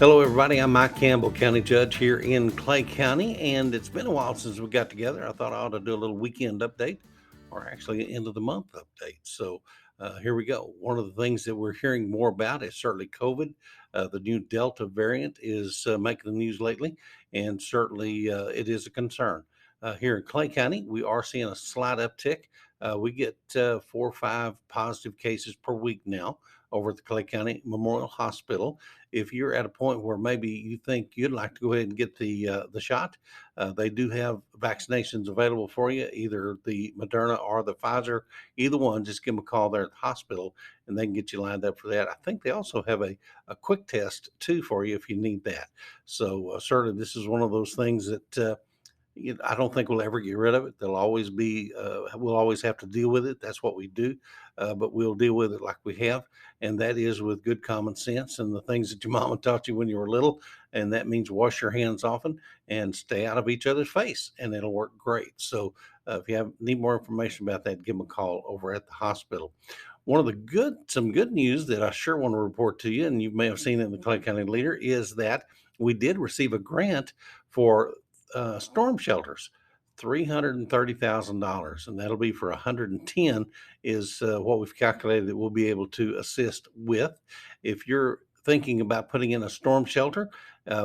Hello, everybody. I'm Mike Campbell, County Judge here in Clay County, and it's been a while since we got together. I thought I ought to do a little weekend update, or actually an end of the month update. So here we go. One of the things that we're hearing more about is certainly COVID. The new Delta variant is making the news lately, and certainly it is a concern. Here in Clay County, we are seeing a slight uptick. We get 4 or 5 positive cases per week now over at the Clay County Memorial Hospital. If you're at a point where maybe you think you'd like to go ahead and get the shot, they do have vaccinations available for you, either the Moderna or the Pfizer, either one. Just give them a call there at the hospital, and they can get you lined up for that. I think they also have a quick test too for you if you need that. So certainly, this is one of those things that. I don't think we'll ever get rid of it. There'll always be, we'll always have to deal with it. That's what we do, but we'll deal with it like we have, and that is with good common sense and the things that your mama taught you when you were little. And that means wash your hands often and stay out of each other's face, and it'll work great. So if you need more information about that, give them a call over at the hospital. One of some good news that I sure want to report to you, and you may have seen it in the Clay County Leader, is that we did receive a grant for storm shelters, $330,000, and that'll be for 110 is what we've calculated that we'll be able to assist with. If you're thinking about putting in a storm shelter,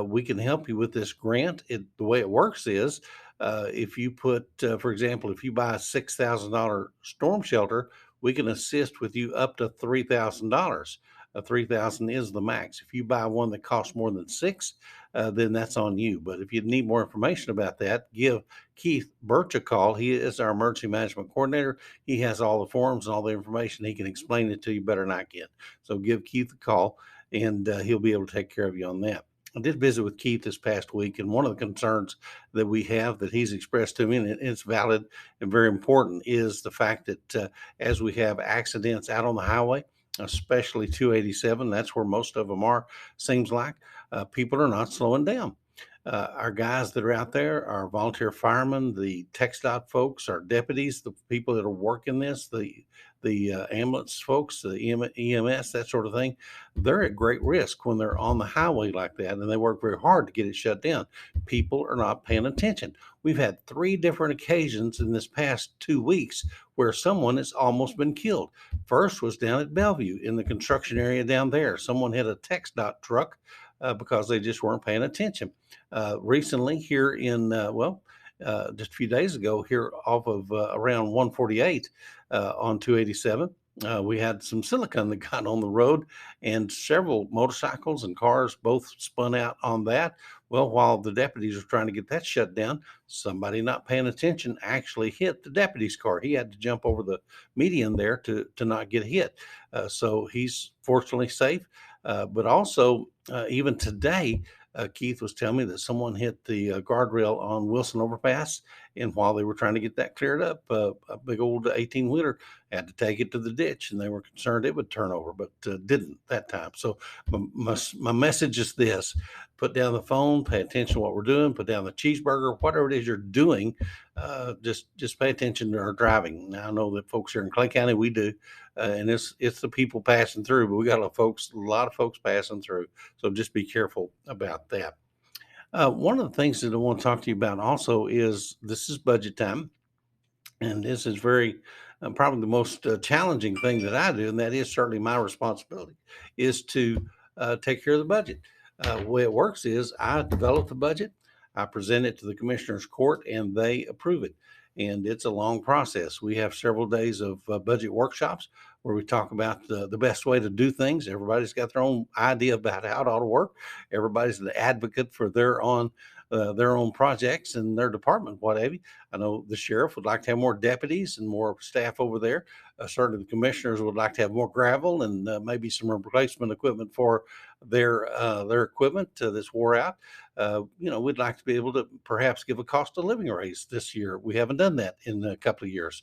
we can help you with this grant. The way it works is if you put, for example, if you buy a $6,000 storm shelter, we can assist with you up to $3,000. 3,000 is the max. If you buy one that costs more than six, then that's on you. But if you need more information about that, give Keith Birch a call. He is our emergency management coordinator. He has all the forms and all the information. He can explain it to you better than I can. So give Keith a call, and he'll be able to take care of you on that. I did visit with Keith this past week, and one of the concerns that we have that he's expressed to me, and it's valid and very important, is the fact that as we have accidents out on the highway, especially 287, that's where most of them are, seems like people are not slowing down. Our guys that are out there, our volunteer firemen, the TxDOT folks, our deputies, the people that are working this, the ambulance folks, the EMS, that sort of thing, they're at great risk when they're on the highway like that, and they work very hard to get it shut down. People are not paying attention. We've had 3 different occasions in this past 2 weeks where someone has almost been killed. First was down at Bellevue in the construction area down there. Someone hit a TxDOT truck because they just weren't paying attention. Recently, here in, just a few days ago, here off of around 148 on 287, we had some silicon that got on the road, and several motorcycles and cars both spun out on that. Well, while the deputies were trying to get that shut down, somebody not paying attention actually hit the deputy's car. He had to jump over the median there to not get hit. So he's fortunately safe. But also, even today, Keith was telling me that someone hit the guardrail on Wilson Overpass, and while they were trying to get that cleared up, a big old 18-wheeler had to take it to the ditch, and they were concerned it would turn over, but didn't that time. So my message is this: put down the phone, pay attention to what we're doing, put down the cheeseburger, whatever it is you're doing. Just pay attention to our driving. Now, I know that folks here in Clay County, we do, and it's the people passing through, but we got a lot of folks passing through. So just be careful about that. One of the things that I want to talk to you about also is this is budget time, and this is probably the most challenging thing that I do, and that is certainly my responsibility, is to take care of the budget. The way it works is I develop the budget, I present it to the commissioner's court, and they approve it. And it's a long process. We have several days of budget workshops where we talk about the best way to do things. Everybody's got their own idea about how it ought to work. Everybody's an advocate for their own projects and their department, whatever. I know the sheriff would like to have more deputies and more staff over there. Certainly, the commissioners would like to have more gravel and maybe some replacement equipment for their equipment that's wore out. We'd like to be able to perhaps give a cost of living raise this year. We haven't done that in a couple of years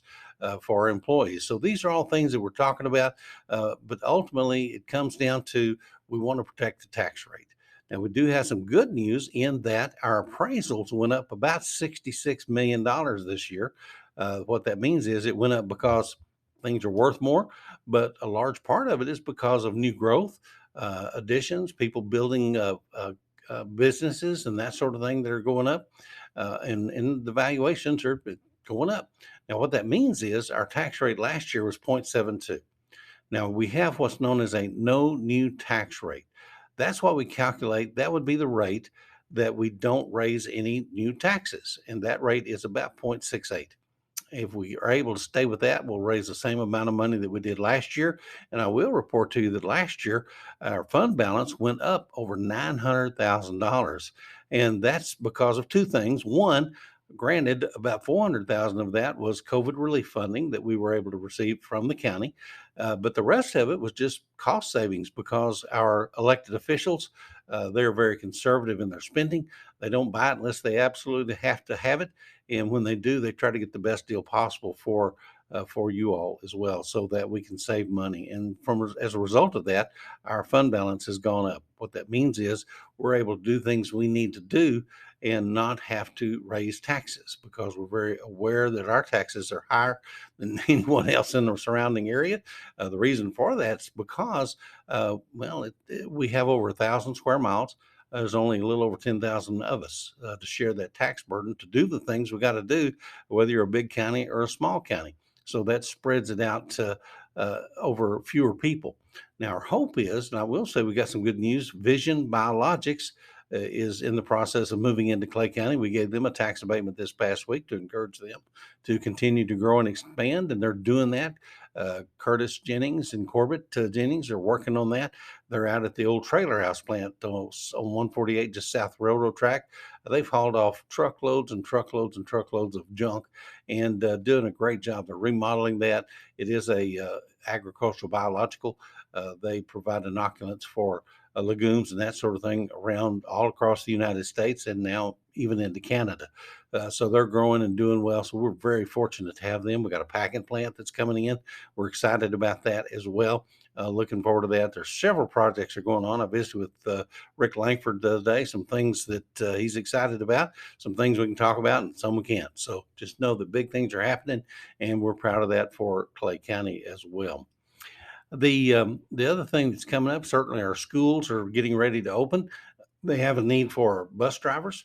for our employees. So these are all things that we're talking about. But ultimately, it comes down to we want to protect the tax rate. Now, we do have some good news in that our appraisals went up about $66 million this year. What that means is it went up because things are worth more, but a large part of it is because of new growth. additions, people building businesses and that sort of thing that are going up, and the valuations are going up. Now, what that means is our tax rate last year was 0.72. Now, we have what's known as a no new tax rate. That's what we calculate. That would be the rate that we don't raise any new taxes. And that rate is about 0.68. If we are able to stay with that, we'll raise the same amount of money that we did last year. And I will report to you that last year, our fund balance went up over $900,000. And that's because of two things. One, granted, about 400,000 of that was COVID relief funding that we were able to receive from the county. But the rest of it was just cost savings because our elected officials, they're very conservative in their spending. They don't buy it unless they absolutely have to have it, and when they do, they try to get the best deal possible for you all as well, so that we can save money. And from as a result of that, our fund balance has gone up. What that means is we're able to do things we need to do and not have to raise taxes because we're very aware that our taxes are higher than anyone else in the surrounding area. The reason for that's because, we have over 1,000 square miles. There's only a little over 10,000 of us to share that tax burden to do the things we got to do, whether you're a big county or a small county. So that spreads it out to over fewer people. Now, our hope is, and I will say we got some good news, Vision Biologics is in the process of moving into Clay County. We gave them a tax abatement this past week to encourage them to continue to grow and expand, and they're doing that. Curtis Jennings and Corbett Jennings are working on that. They're out at the old trailer house plant on 148 just south of railroad track. They've hauled off truckloads and truckloads and truckloads of junk and doing a great job. They're remodeling that. It is a agricultural biological. They provide inoculants for legumes and that sort of thing around all across the United States and now even into Canada. So they're growing and doing well. So we're very fortunate to have them. We got a packing plant that's coming in. We're excited about that as well. Looking forward to that. There's several projects that are going on. I visited with Rick Langford the other day, some things that he's excited about, some things we can talk about and some we can't. So just know that big things are happening and we're proud of that for Clay County as well. The other thing that's coming up, certainly our schools are getting ready to open. They have a need for bus drivers.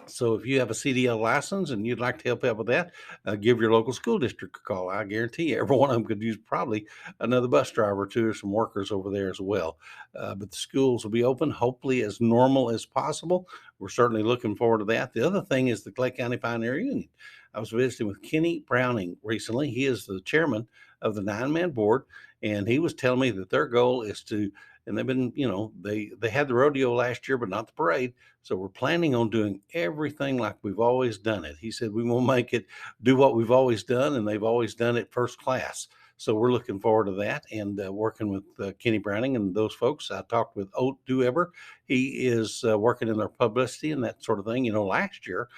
So if you have a CDL license and you'd like to help out with that, give your local school district a call. I guarantee you, every one of them could use probably another bus driver or two or some workers over there as well. But the schools will be open, hopefully as normal as possible. We're certainly looking forward to that. The other thing is the Clay County Pioneer Union. I was visiting with Kenny Browning recently. He is the chairman of the 9-man board, and he was telling me that their goal is to, and they've been, they had the rodeo last year, but not the parade. So we're planning on doing everything like we've always done it. He said we will make it do what we've always done, and they've always done it first class. So we're looking forward to that and working with Kenny Browning and those folks. I talked with Oat Duever. He is working in their publicity and that sort of thing. Last year,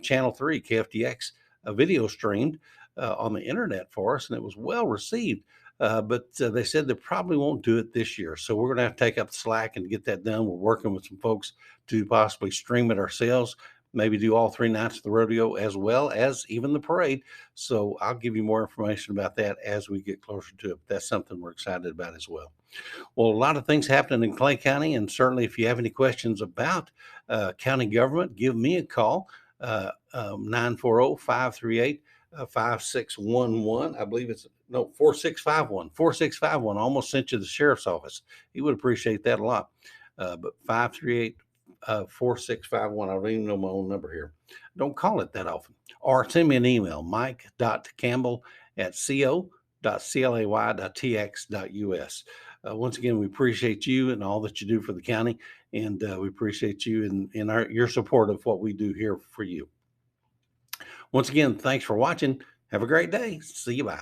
Channel 3, KFDX, a video streamed on the internet for us, and it was well received. But they said they probably won't do it this year. So we're going to have to take up the slack and get that done. We're working with some folks to possibly stream it ourselves, maybe do all 3 nights of the rodeo as well as even the parade. So I'll give you more information about that as we get closer to it. That's something we're excited about as well. Well, a lot of things happening in Clay County, and certainly if you have any questions about county government, give me a call, 940-538 5611. I believe it's 4651. Almost sent you to the sheriff's office. He would appreciate that a lot. But 538 4651. I don't even know my own number here. Don't call it that often. Or send me an email, mike.campbell@clay.tx.us. Once again, we appreciate you and all that you do for the county, and we appreciate you in your support of what we do here for you. Once again, thanks for watching. Have a great day. See you. Bye.